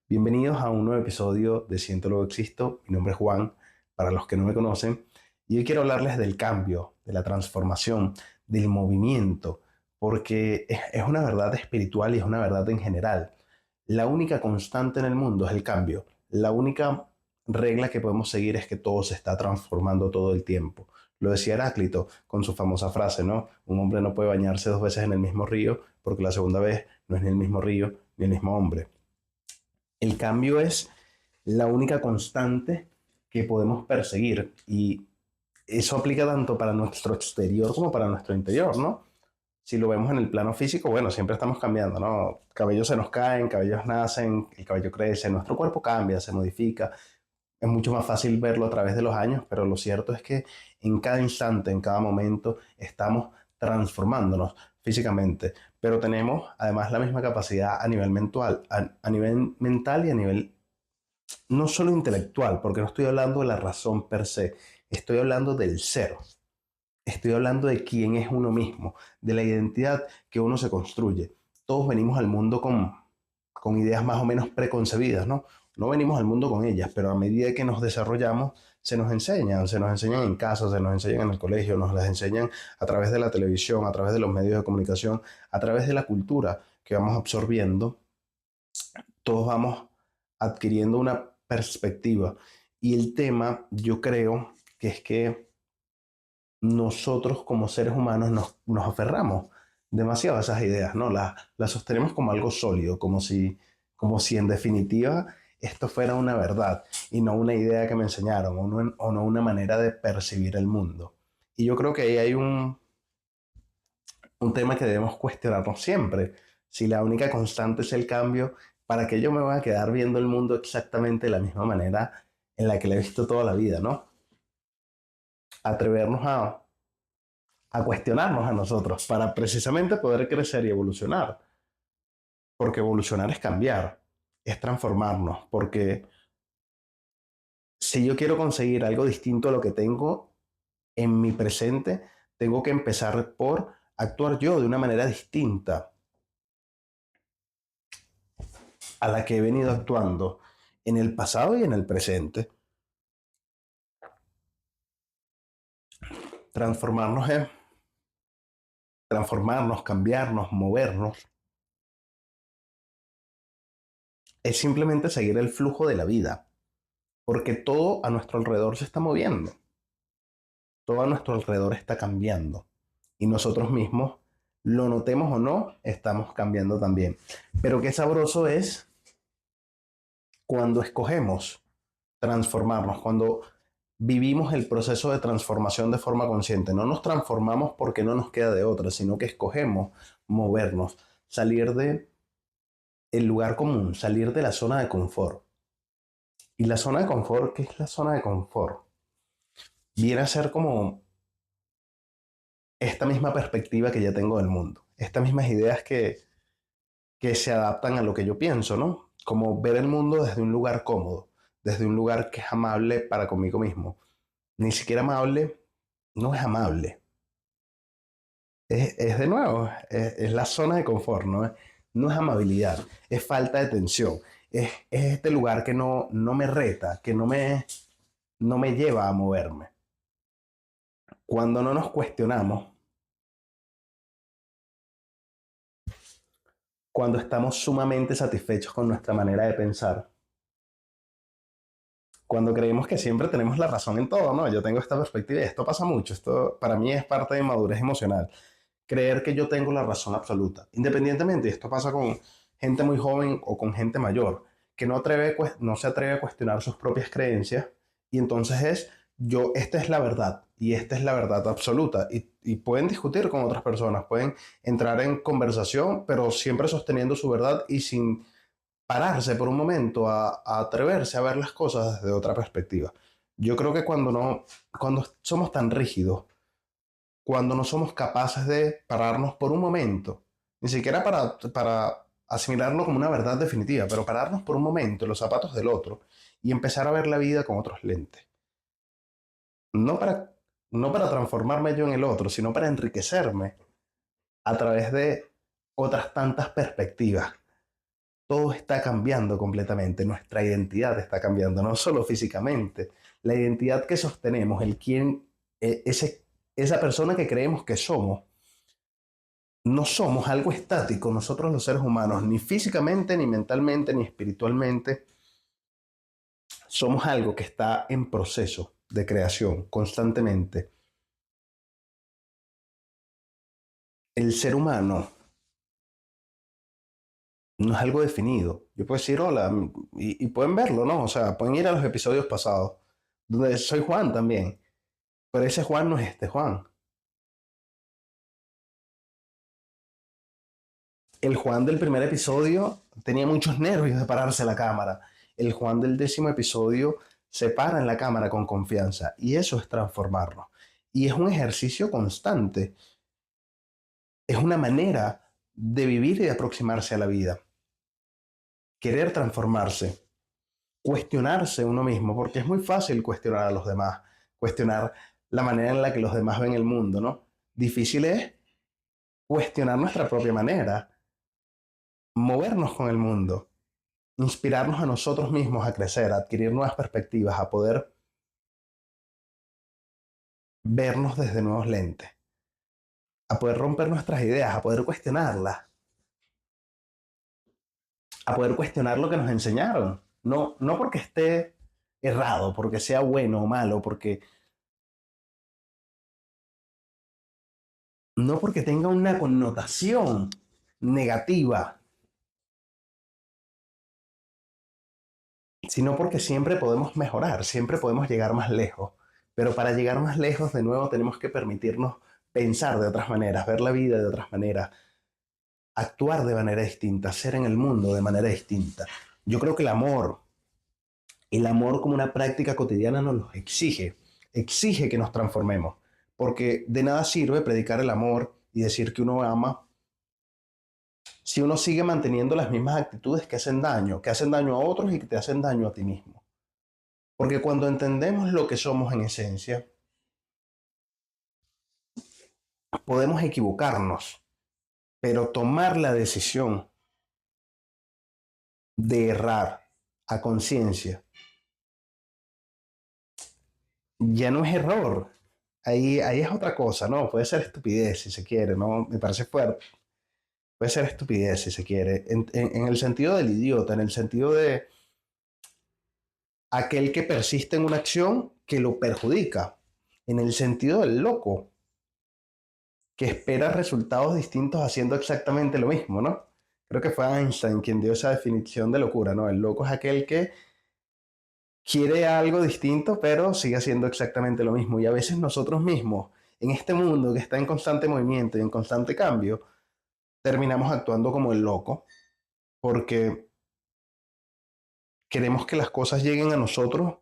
Bienvenidos a un nuevo episodio de Siento Luego Existo. Mi nombre es Juan, para los que no me conocen, y hoy quiero hablarles del cambio, de la transformación, del movimiento, porque es una verdad espiritual y es una verdad en general. La única constante en el mundo es el cambio. La única regla que podemos seguir es que todo se está transformando todo el tiempo. Lo decía Heráclito con su famosa frase, ¿no? Un hombre no puede bañarse dos veces en el mismo río porque la segunda vez no es ni el mismo río ni el mismo hombre. El cambio es la única constante que podemos perseguir y eso aplica tanto para nuestro exterior como para nuestro interior, ¿no? Si lo vemos en el plano físico, bueno, siempre estamos cambiando, ¿no? Cabellos se nos caen, cabellos nacen, el cabello crece, nuestro cuerpo cambia, se modifica. Es mucho más fácil verlo a través de los años, pero lo cierto es que en cada instante, en cada momento, estamos transformándonos físicamente, pero tenemos además la misma capacidad a nivel mental, a nivel mental y a nivel no solo intelectual, porque no estoy hablando de la razón per se, estoy hablando del ser, estoy hablando de quién es uno mismo, de la identidad que uno se construye. Todos venimos al mundo con ideas más o menos preconcebidas, ¿no? No venimos al mundo con ellas, pero a medida que nos desarrollamos, se nos enseñan en casa, se nos enseñan en el colegio, nos las enseñan a través de la televisión, a través de los medios de comunicación, a través de la cultura que vamos absorbiendo. Todos vamos adquiriendo una perspectiva. Y el tema, yo creo que es que nosotros como seres humanos nos aferramos demasiado a esas ideas, ¿no? Las sostenemos como algo sólido, como si en definitiva esto fuera una verdad y no una idea que me enseñaron o no una manera de percibir el mundo. Y yo creo que ahí hay un tema que debemos cuestionarnos siempre. Si la única constante es el cambio, ¿para qué yo me voy a quedar viendo el mundo exactamente de la misma manera en la que lo he visto toda la vida, ¿no? Atrevernos a cuestionarnos a nosotros para precisamente poder crecer y evolucionar. Porque evolucionar es cambiar, es transformarnos. Porque si yo quiero conseguir algo distinto a lo que tengo en mi presente, tengo que empezar por actuar yo de una manera distinta a la que he venido actuando en el pasado y en el presente. Transformarnos es transformarnos, cambiarnos, movernos. Es simplemente seguir el flujo de la vida, porque todo a nuestro alrededor se está moviendo, todo a nuestro alrededor está cambiando y nosotros mismos, lo notemos o no, estamos cambiando también. Pero qué sabroso es cuando escogemos transformarnos, cuando vivimos el proceso de transformación de forma consciente. No nos transformamos porque no nos queda de otra, sino que escogemos movernos, salir de el lugar común, salir de la zona de confort. Y la zona de confort, ¿qué es la zona de confort? Viene a ser como esta misma perspectiva que ya tengo del mundo, estas mismas ideas que se adaptan a lo que yo pienso, ¿no? Como ver el mundo desde un lugar cómodo, desde un lugar que es amable para conmigo mismo. Ni siquiera amable, no es amable. Es de nuevo, es la zona de confort, ¿no? No es amabilidad, es falta de tensión. Es este lugar que no me reta, que no me lleva a moverme. Cuando no nos cuestionamos, cuando estamos sumamente satisfechos con nuestra manera de pensar, cuando creemos que siempre tenemos la razón en todo, ¿no? Yo tengo esta perspectiva y esto pasa mucho, esto para mí es parte de madurez emocional, creer que yo tengo la razón absoluta, independientemente, y esto pasa con gente muy joven o con gente mayor, que no se atreve a cuestionar sus propias creencias y entonces esta es la verdad y esta es la verdad absoluta y pueden discutir con otras personas, pueden entrar en conversación, pero siempre sosteniendo su verdad y sin pararse por un momento a atreverse a ver las cosas desde otra perspectiva. Yo creo que cuando somos tan rígidos, cuando no somos capaces de pararnos por un momento, ni siquiera para asimilarlo como una verdad definitiva, pero pararnos por un momento en los zapatos del otro y empezar a ver la vida con otros lentes. No para, no para transformarme yo en el otro, sino para enriquecerme a través de otras tantas perspectivas. todo está cambiando completamente, nuestra identidad está cambiando, no solo físicamente, la identidad que sostenemos, el quién, esa persona que creemos que somos, no somos algo estático nosotros los seres humanos, ni físicamente, ni mentalmente, ni espiritualmente, somos algo que está en proceso de creación constantemente. El ser humano no es algo definido. Yo puedo decir hola y pueden verlo, ¿no? O sea, pueden ir a los episodios pasados, donde soy Juan también, pero ese Juan no es este Juan. El Juan del primer episodio tenía muchos nervios de pararse a la cámara. El Juan del 10º episodio se para en la cámara con confianza y eso es transformarnos. Y es un ejercicio constante, es una manera de vivir y de aproximarse a la vida. Querer transformarse, cuestionarse uno mismo, porque es muy fácil cuestionar a los demás, cuestionar la manera en la que los demás ven el mundo, ¿no? Difícil es cuestionar nuestra propia manera, movernos con el mundo, inspirarnos a nosotros mismos a crecer, a adquirir nuevas perspectivas, a poder vernos desde nuevos lentes, a poder romper nuestras ideas, a poder cuestionarlas, a poder cuestionar lo que nos enseñaron. No, no porque esté errado, porque sea bueno o malo, porque no porque tenga una connotación negativa, sino porque siempre podemos mejorar, siempre podemos llegar más lejos. Pero para llegar más lejos, de nuevo, tenemos que permitirnos pensar de otras maneras, ver la vida de otras maneras, actuar de manera distinta, ser en el mundo de manera distinta. Yo creo que el amor como una práctica cotidiana nos lo exige, exige que nos transformemos, porque de nada sirve predicar el amor y decir que uno ama si uno sigue manteniendo las mismas actitudes que hacen daño a otros y que te hacen daño a ti mismo. Porque cuando entendemos lo que somos en esencia, podemos equivocarnos, pero tomar la decisión de errar a conciencia ya no es error. Ahí es otra cosa, ¿no? Puede ser estupidez si se quiere, ¿no? Me parece fuerte. Puede ser estupidez si se quiere. En el sentido del idiota, en el sentido de aquel que persiste en una acción que lo perjudica. En el sentido del loco, que espera resultados distintos haciendo exactamente lo mismo, ¿no? Creo que fue Einstein quien dio esa definición de locura, ¿no? El loco es aquel que quiere algo distinto, pero sigue haciendo exactamente lo mismo. Y a veces nosotros mismos, en este mundo que está en constante movimiento y en constante cambio, terminamos actuando como el loco, porque queremos que las cosas lleguen a nosotros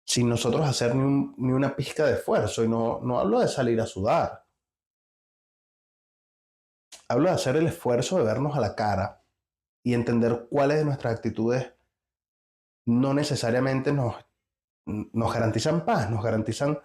sin nosotros hacer ni una pizca de esfuerzo. Y no, no hablo de salir a sudar, hablo de hacer el esfuerzo de vernos a la cara y entender cuáles de nuestras actitudes no necesariamente nos garantizan paz, nos garantizan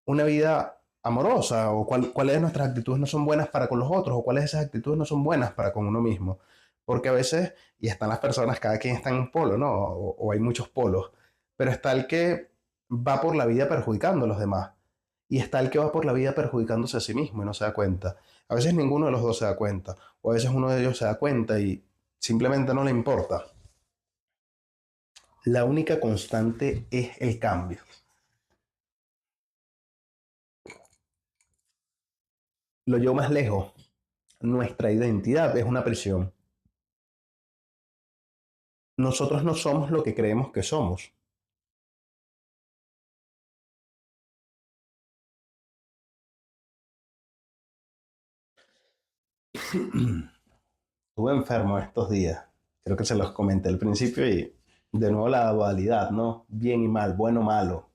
una vida amorosa, o cuáles de nuestras actitudes no son buenas para con los otros, o cuáles de esas actitudes no son buenas para con uno mismo. Porque a veces, y están las personas, cada quien está en un polo, ¿no? O hay muchos polos, pero está el que va por la vida perjudicando a los demás, y está el que va por la vida perjudicándose a sí mismo y no se da cuenta. A veces ninguno de los dos se da cuenta, o a veces uno de ellos se da cuenta y simplemente no le importa. La única constante es el cambio. Lo llevo más lejos. Nuestra identidad es una prisión. Nosotros no somos lo que creemos que somos. Estuve enfermo estos días. Creo que se los comenté al principio y de nuevo la dualidad, ¿no? Bien y mal, bueno o malo,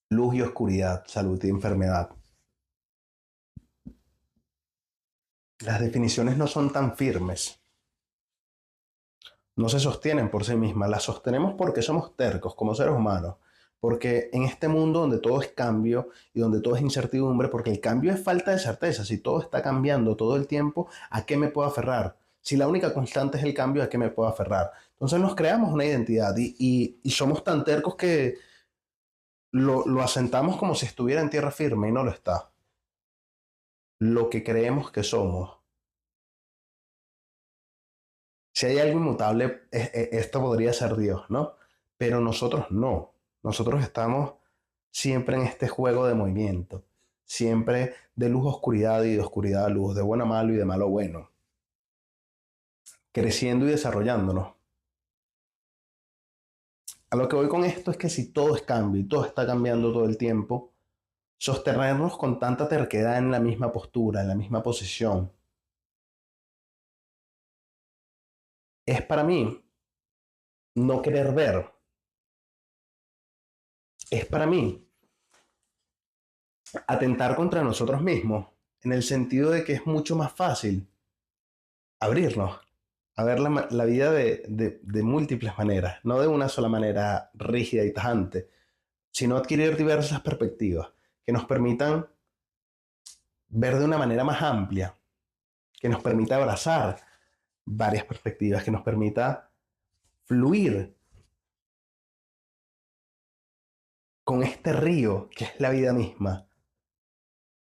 luz y oscuridad, salud y enfermedad. Las definiciones no son tan firmes, no se sostienen por sí mismas, las sostenemos porque somos tercos como seres humanos, porque en este mundo donde todo es cambio y donde todo es incertidumbre, porque el cambio es falta de certeza, si todo está cambiando todo el tiempo, ¿a qué me puedo aferrar? Si la única constante es el cambio, ¿a qué me puedo aferrar? Entonces nos creamos una identidad y somos tan tercos que lo asentamos como si estuviera en tierra firme y no lo está. Lo que creemos que somos. Si hay algo inmutable, esto podría ser Dios, ¿no? Pero nosotros no. Nosotros estamos siempre en este juego de movimiento. Siempre de luz a oscuridad y de oscuridad a luz, de bueno a malo y de malo a bueno. Creciendo y desarrollándonos. A lo que voy con esto es que si todo es cambio y todo está cambiando todo el tiempo, sostenernos con tanta terquedad en la misma postura, en la misma posición, es para mí no querer ver. Es para mí atentar contra nosotros mismos, en el sentido de que es mucho más fácil abrirnos a ver la vida de múltiples maneras, no de una sola manera rígida y tajante, sino adquirir diversas perspectivas que nos permitan ver de una manera más amplia, que nos permita abrazar varias perspectivas, que nos permita fluir con este río que es la vida misma,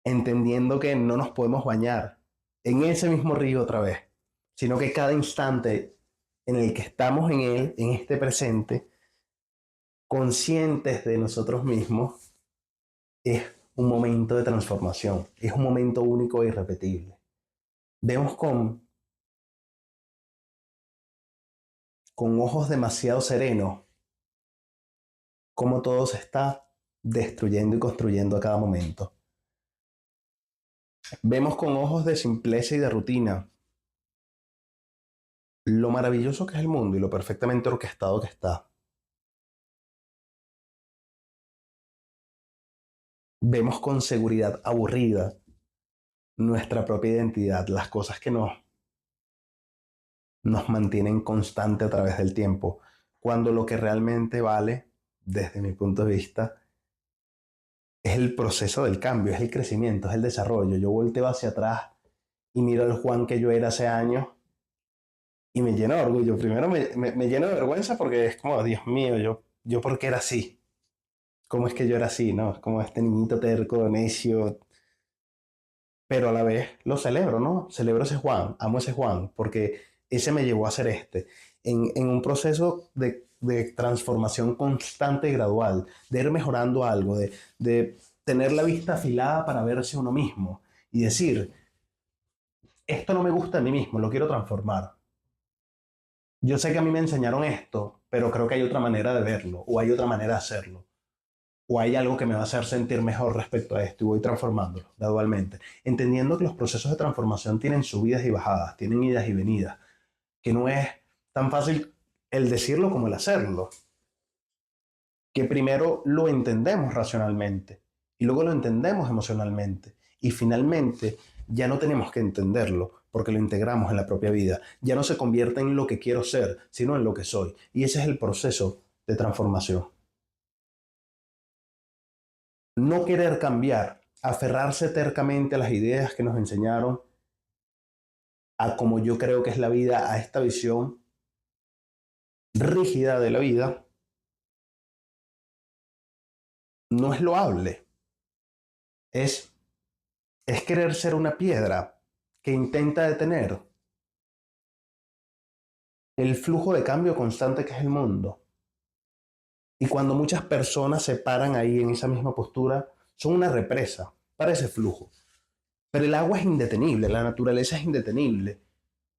entendiendo que no nos podemos bañar en ese mismo río otra vez, sino que cada instante en el que estamos en él, en este presente, conscientes de nosotros mismos, es un momento de transformación, es un momento único e irrepetible. Vemos con ojos demasiado serenos cómo todo se está destruyendo y construyendo a cada momento. Vemos con ojos de simpleza y de rutina lo maravilloso que es el mundo y lo perfectamente orquestado que está. Vemos con seguridad aburrida nuestra propia identidad, las cosas que nos mantienen constante a través del tiempo, cuando lo que realmente vale, desde mi punto de vista, es el proceso del cambio, es el crecimiento, es el desarrollo. Yo volteo hacia atrás y miro al Juan que yo era hace años y me lleno de orgullo. Primero me lleno de vergüenza porque es como, Dios mío, yo ¿por qué era así? ¿Cómo es que yo era así? ¿No? Es como este niñito terco, necio, pero a la vez lo celebro, ¿no? Celebro ese Juan, amo ese Juan, porque ese me llevó a ser este, en un proceso de transformación constante y gradual, de ir mejorando algo, de tener la vista afilada para verse uno mismo y decir, esto no me gusta de mí mismo, lo quiero transformar. Yo sé que a mí me enseñaron esto, pero creo que hay otra manera de verlo, o hay otra manera de hacerlo, o hay algo que me va a hacer sentir mejor respecto a esto y voy transformándolo gradualmente, entendiendo que los procesos de transformación tienen subidas y bajadas, tienen idas y venidas, que no es tan fácil el decirlo como el hacerlo, que primero lo entendemos racionalmente y luego lo entendemos emocionalmente y finalmente ya no tenemos que entenderlo porque lo integramos en la propia vida, ya no se convierte en lo que quiero ser, sino en lo que soy y ese es el proceso de transformación. No querer cambiar, aferrarse tercamente a las ideas que nos enseñaron, a como yo creo que es la vida, a esta visión rígida de la vida, no es loable. Es, es querer ser una piedra que intenta detener el flujo de cambio constante que es el mundo. Y cuando muchas personas se paran ahí en esa misma postura, son una represa para ese flujo. Pero el agua es indetenible, la naturaleza es indetenible.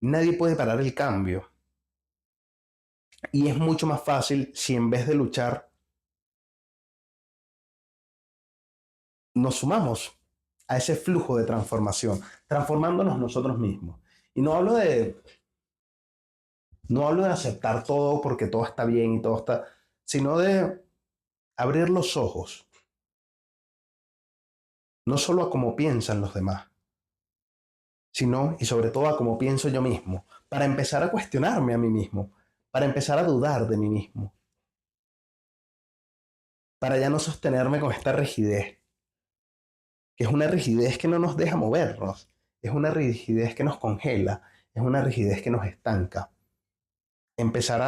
Nadie puede parar el cambio. Y es mucho más fácil si en vez de luchar nos sumamos a ese flujo de transformación, transformándonos nosotros mismos. Y no hablo de aceptar todo porque todo está bien y todo está, sino de abrir los ojos, no solo a cómo piensan los demás, sino y sobre todo a cómo pienso yo mismo, para empezar a cuestionarme a mí mismo, para empezar a dudar de mí mismo, para ya no sostenerme con esta rigidez, que es una rigidez que no nos deja movernos, es una rigidez que nos congela, es una rigidez que nos estanca. Empezar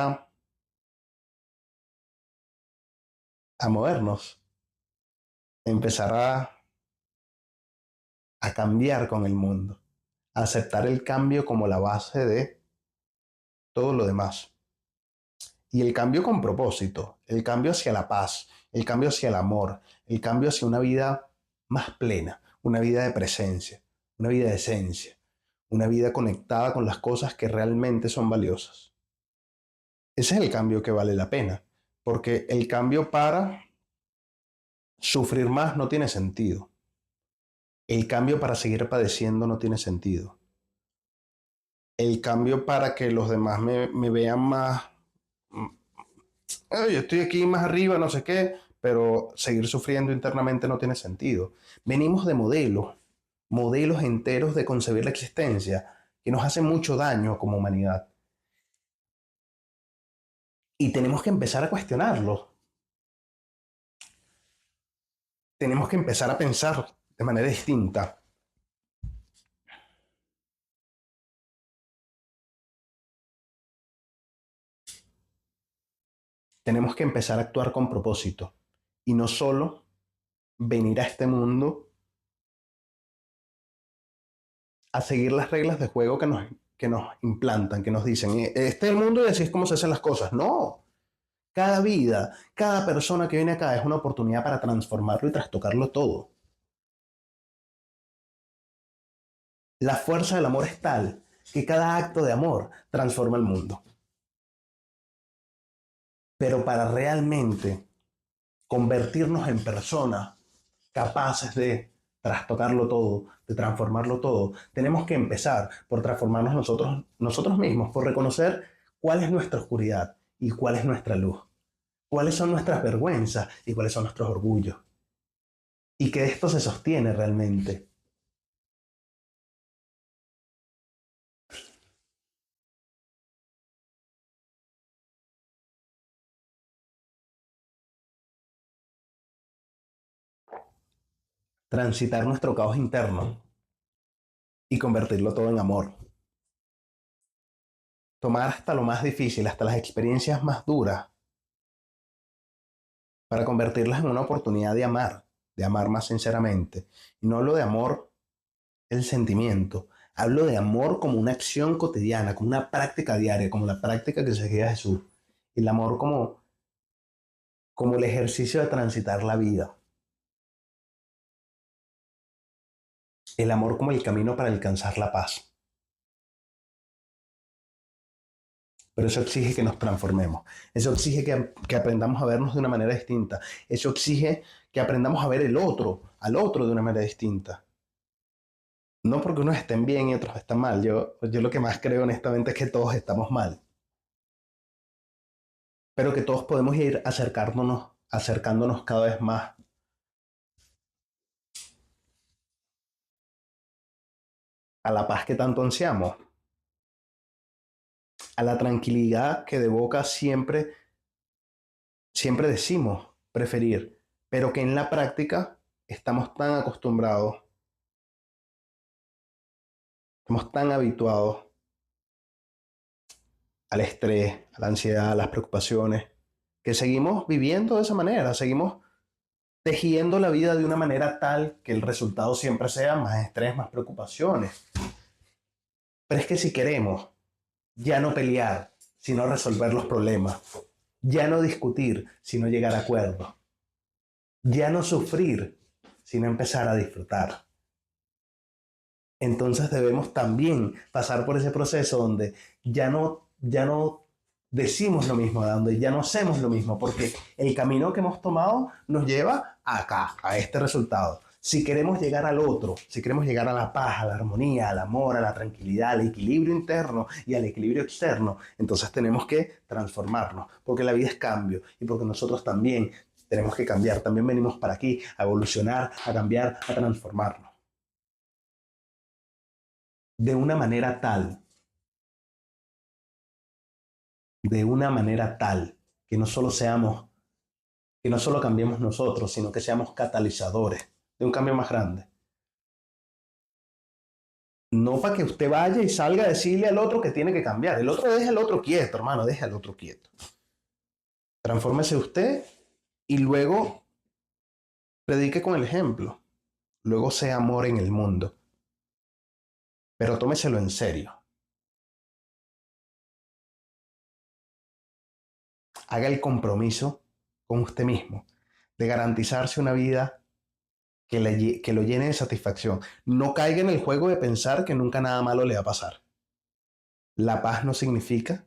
a movernos, empezar a cambiar con el mundo, a aceptar el cambio como la base de todo lo demás. Y el cambio con propósito, el cambio hacia la paz, el cambio hacia el amor, el cambio hacia una vida más plena, una vida de presencia, una vida de esencia, una vida conectada con las cosas que realmente son valiosas. Ese es el cambio que vale la pena, porque el cambio para sufrir más no tiene sentido. El cambio para seguir padeciendo no tiene sentido. El cambio para que los demás me vean más, yo estoy aquí más arriba, no sé qué, pero seguir sufriendo internamente no tiene sentido. Venimos de modelos enteros de concebir la existencia que nos hacen mucho daño como humanidad. Y tenemos que empezar a cuestionarlo. Tenemos que empezar a pensar de manera distinta. Tenemos que empezar a actuar con propósito y no solo venir a este mundo a seguir las reglas de juego que nos implantan, que nos dicen, este es el mundo y así es como se hacen las cosas. No, cada vida, cada persona que viene acá es una oportunidad para transformarlo y trastocarlo todo. La fuerza del amor es tal que cada acto de amor transforma el mundo. Pero para realmente convertirnos en personas capaces de trastocarlo todo, de transformarlo todo, tenemos que empezar por transformarnos nosotros mismos, por reconocer cuál es nuestra oscuridad y cuál es nuestra luz, cuáles son nuestras vergüenzas y cuáles son nuestros orgullos, y que esto se sostiene realmente. Transitar nuestro caos interno y convertirlo todo en amor. Tomar hasta lo más difícil, hasta las experiencias más duras, para convertirlas en una oportunidad de amar más sinceramente. Y no hablo de amor el sentimiento, hablo de amor como una acción cotidiana, como una práctica diaria, como la práctica que seguía Jesús. Y el amor como el ejercicio de transitar la vida. El amor como el camino para alcanzar la paz. Pero eso exige que nos transformemos. Eso exige que aprendamos a vernos de una manera distinta. Eso exige que aprendamos a ver al otro de una manera distinta. No porque unos estén bien y otros están mal. Yo lo que más creo honestamente es que todos estamos mal. Pero que todos podemos ir acercándonos cada vez más a la paz que tanto ansiamos, a la tranquilidad que de boca siempre decimos preferir, pero que en la práctica estamos tan acostumbrados, estamos tan habituados al estrés, a la ansiedad, a las preocupaciones, que seguimos viviendo de esa manera, seguimos tejiendo la vida de una manera tal que el resultado siempre sea más estrés, más preocupaciones. Pero es que si queremos ya no pelear, sino resolver los problemas, ya no discutir, sino llegar a acuerdos, ya no sufrir, sino empezar a disfrutar. Entonces debemos también pasar por ese proceso donde ya no decimos lo mismo, donde ya no hacemos lo mismo, porque el camino que hemos tomado nos lleva acá, a este resultado. Si queremos llegar al otro, si queremos llegar a la paz, a la armonía, al amor, a la tranquilidad, al equilibrio interno y al equilibrio externo, entonces tenemos que transformarnos, porque la vida es cambio y porque nosotros también tenemos que cambiar. También venimos para aquí a evolucionar, a cambiar, a transformarnos de una manera tal, de una manera tal que no solo seamos, que no solo cambiemos nosotros, sino que seamos catalizadores de un cambio más grande. No para que usted vaya y salga a decirle al otro que tiene que cambiar. El otro deja al otro quieto, hermano, deja al otro quieto. Transfórmese usted y luego predique con el ejemplo. Luego sea amor en el mundo. Pero tómeselo en serio. Haga el compromiso con usted mismo de garantizarse una vida que lo llene de satisfacción. No caiga en el juego de pensar que nunca nada malo le va a pasar. La paz no significa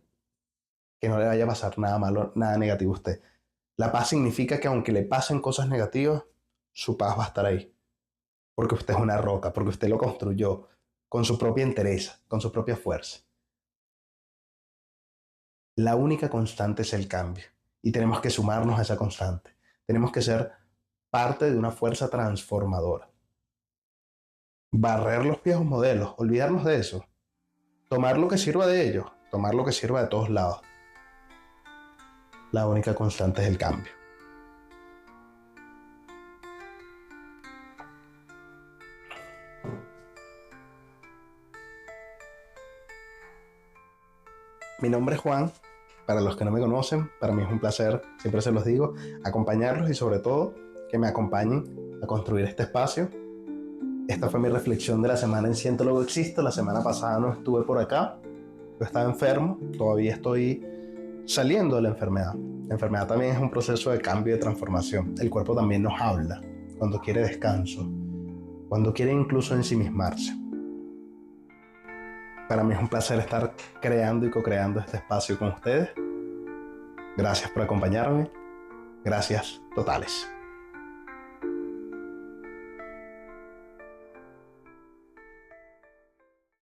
que no le vaya a pasar nada malo, nada negativo a usted. La paz significa que aunque le pasen cosas negativas, su paz va a estar ahí. Porque usted es una roca, porque usted lo construyó con su propia entereza, con su propia fuerza. La única constante es el cambio. Y tenemos que sumarnos a esa constante. Tenemos que ser parte de una fuerza transformadora. Barrer los viejos modelos, olvidarnos de eso. Tomar lo que sirva de ellos, tomar lo que sirva de todos lados. La única constante es el cambio. Mi nombre es Juan. Para los que no me conocen, para mí es un placer, siempre se los digo, acompañarlos y sobre todo que me acompañen a construir este espacio. Esta fue mi reflexión de la semana en Siento Luego Existo. La semana pasada no estuve por acá, yo estaba enfermo, todavía estoy saliendo de la enfermedad. La enfermedad también es un proceso de cambio y de transformación. El cuerpo también nos habla cuando quiere descanso, cuando quiere incluso ensimismarse. Para mí es un placer estar creando y co-creando este espacio con ustedes. Gracias por acompañarme. Gracias totales.